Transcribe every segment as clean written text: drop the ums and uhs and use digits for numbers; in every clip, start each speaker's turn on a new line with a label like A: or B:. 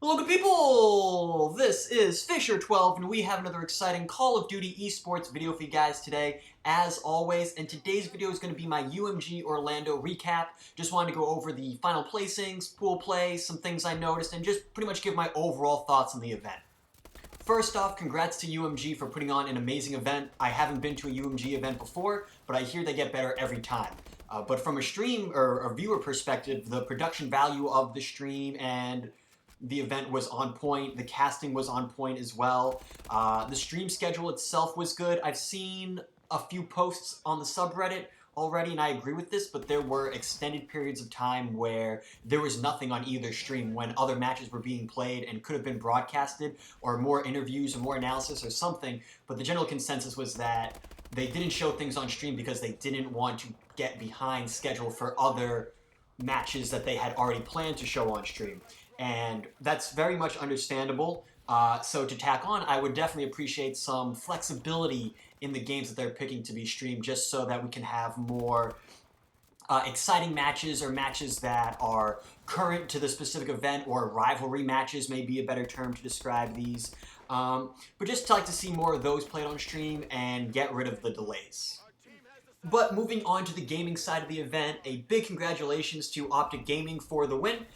A: Hello good people! This is FisherTwelve and we have another exciting Call of Duty eSports video for you guys today, as always, and today's video is going to be my UMG Orlando recap. Just wanted to go over the final placings, pool play, some things I noticed, and just pretty much give my overall thoughts on the event. First off, congrats to UMG for putting on an amazing event. I haven't been to a UMG event before, but I hear they get better every time. But from a stream or a viewer perspective, the production value of the stream and the event was on point. The casting was on point as well. The stream schedule itself was good. I've seen a few posts on the subreddit already, and I agree with this, but there were extended periods of time where there was nothing on either stream when other matches were being played and could have been broadcasted, or more interviews or more analysis or something, but the general consensus was that they didn't show things on stream because they didn't want to get behind schedule for other matches that they had already planned to show on stream. And that's very much understandable. So to tack on, I would definitely appreciate some flexibility in the games that they're picking to be streamed, just so that we can have more exciting matches, or matches that are current to the specific event, or rivalry matches may be a better term to describe these. But just like to see more of those played on stream and get rid of the delays. But moving on to the gaming side of the event, a big congratulations to Optic Gaming for the win.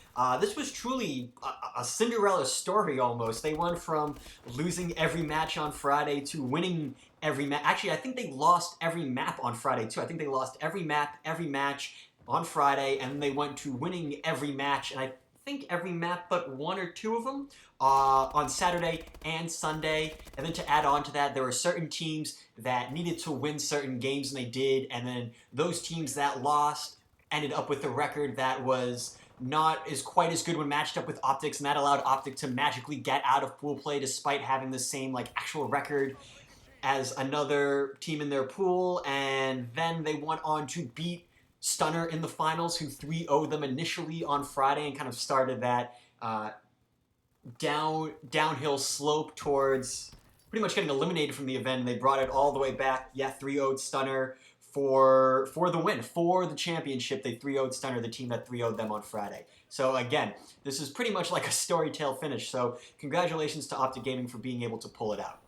A: This was truly a Cinderella story almost. They went from losing every match on Friday to winning every match. Actually, I think they lost every map on Friday too. I think they lost every map, every match on Friday, and then they went to winning every match, and I think every map but one or two of them on Saturday and Sunday. And then to add on to that, there were certain teams that needed to win certain games, and they did, and then those teams that lost ended up with a record that was not quite as good when matched up with Optics, and that allowed Optic to magically get out of pool play despite having the same actual record as another team in their pool. And then they went on to beat Stunner in the finals, who 3-0'd them initially on Friday, and kind of started that downhill slope towards pretty much getting eliminated from the event. And they brought it all the way back. Yeah, 3-0'd Stunner for the win, for the championship. They 3-0'd Stunner, the team that 3-0'd them on Friday. So again, this is pretty much like a story tale finish. So congratulations to Optic Gaming for being able to pull it out.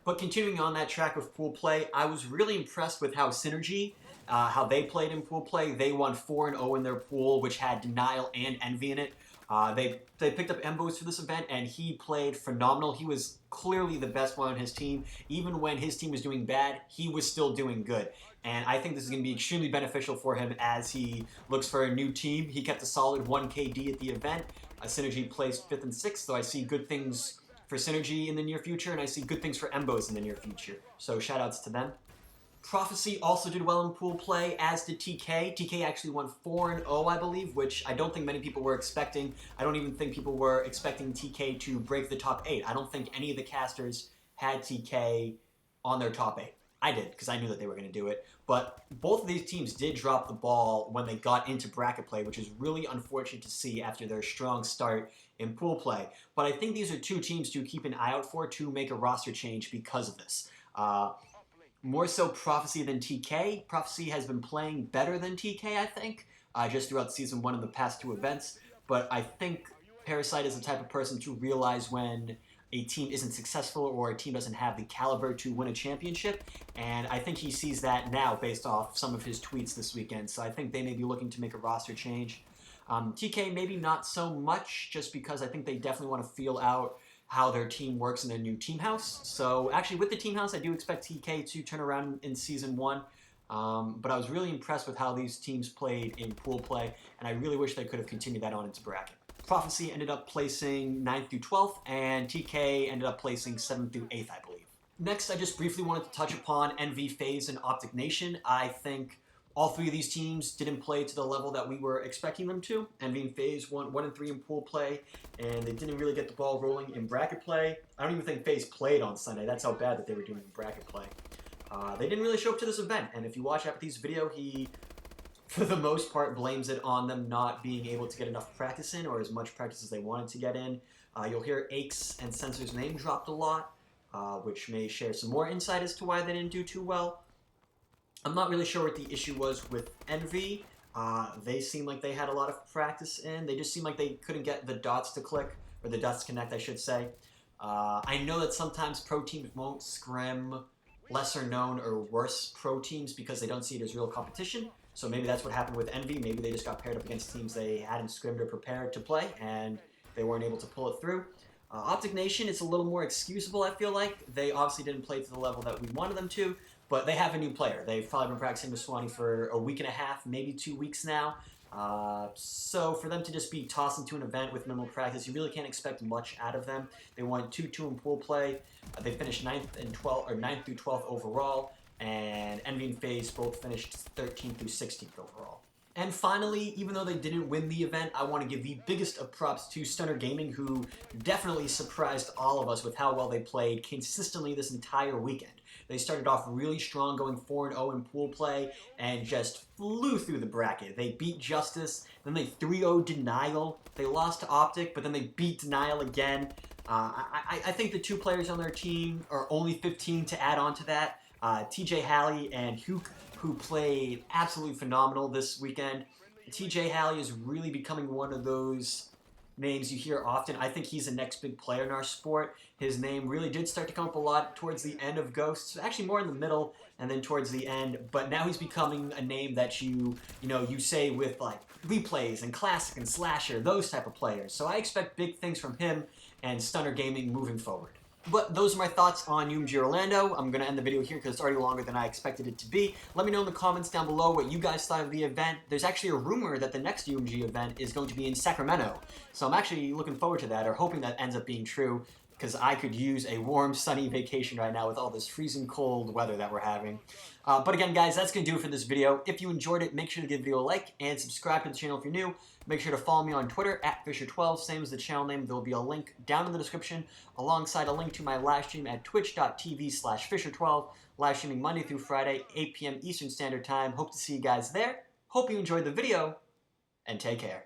A: But continuing on that track of pool play, I was really impressed with how Synergy, how they played in pool play. They won 4-0 in their pool, which had Denial and Envy in it. They picked up Embos for this event, and he played phenomenal. He was clearly the best one on his team. Even when his team was doing bad, he was still doing good. And I think this is going to be extremely beneficial for him as he looks for a new team. He kept a solid 1 KD at the event. Synergy placed 5th and 6th, so I see good things for Synergy in the near future, and I see good things for Embos in the near future. So shoutouts to them. Prophecy also did well in pool play, as did TK. TK actually won 4-0, I believe, which I don't think many people were expecting. I don't even think people were expecting TK to break the top 8. I don't think any of the casters had TK on their top 8. I did, because I knew that they were going to do it. But both of these teams did drop the ball when they got into bracket play, which is really unfortunate to see after their strong start in pool play. But I think these are two teams to keep an eye out for to make a roster change because of this. More so Prophecy than TK. Prophecy has been playing better than TK, I think, just throughout Season 1 in the past 2 events. But I think Parasite is the type of person to realize when a team isn't successful or a team doesn't have the caliber to win a championship. And I think he sees that now based off some of his tweets this weekend. So I think they may be looking to make a roster change. TK maybe not so much, just because I think they definitely want to feel out how their team works in their new team house. So actually with the team house, I do expect TK to turn around in Season 1. But I was really impressed with how these teams played in pool play, and I really wish they could have continued that on into bracket. Prophecy ended up placing 9th through 12th, and TK ended up placing 7th through 8th, I believe. Next, I just briefly wanted to touch upon Envy, FaZe, and Optic Nation. I think all 3 of these teams didn't play to the level that we were expecting them to. Envy and FaZe won 1-3 in pool play, and they didn't really get the ball rolling in bracket play. I don't even think FaZe played on Sunday. That's how bad that they were doing in bracket play. They didn't really show up to this event, and if you watch Apathy's video, he, for the most part, blames it on them not being able to get enough practice in, or as much practice as they wanted to get in. You'll hear Aches and Censor's name dropped a lot, which may share some more insight as to why they didn't do too well. I'm not really sure what the issue was with Envy. They seemed like they had a lot of practice in. They just seemed like they couldn't get the dots to click or the Dust Connect, I should say. I know that sometimes pro teams won't scrim lesser known or worse pro teams because they don't see it as real competition. So maybe that's what happened with Envy. Maybe they just got paired up against teams they hadn't scrimmed or prepared to play, and they weren't able to pull it through. Optic Nation, it's a little more excusable, I feel like. They obviously didn't play to the level that we wanted them to, but they have a new player. They've probably been practicing with Swanee for a week and a half, maybe 2 weeks now. So for them to just be tossed into an event with minimal practice, you really can't expect much out of them. They won 2-2 in pool play. They finished 9th and 12th, or 9th through 12th overall, and Envy and FaZe both finished 13th through 16th overall. And finally, even though they didn't win the event, I want to give the biggest of props to Stunner Gaming, who definitely surprised all of us with how well they played consistently this entire weekend. They started off really strong, going 4-0 in pool play, and just flew through the bracket. They beat Justice, then they 3-0 Denial. They lost to Optic, but then they beat Denial again. I think the two players on their team are only 15 to add on to that. TJ Halley and Hook, who played absolutely phenomenal this weekend. TJ Halley is really becoming one of those names you hear often. I think he's the next big player in our sport. His name really did start to come up a lot towards the end of Ghosts, actually more in the middle and then towards the end, but now he's becoming a name that you say with like replays and classic and slasher, those type of players. So I expect big things from him and Stunner Gaming moving forward. But those are my thoughts on UMG Orlando. I'm going to end the video here because it's already longer than I expected it to be. Let me know in the comments down below what you guys thought of the event. There's actually a rumor that the next UMG event is going to be in Sacramento. So I'm actually looking forward to that, or hoping that ends up being true, because I could use a warm, sunny vacation right now with all this freezing cold weather that we're having. But again, guys, that's going to do it for this video. If you enjoyed it, make sure to give the video a like and subscribe to the channel if you're new. Make sure to follow me on Twitter at FisherTwelve, same as the channel name. There will be a link down in the description alongside a link to my live stream at twitch.tv/FisherTwelve, live streaming Monday through Friday, 8 p.m. Eastern Standard Time. Hope to see you guys there. Hope you enjoyed the video, and take care.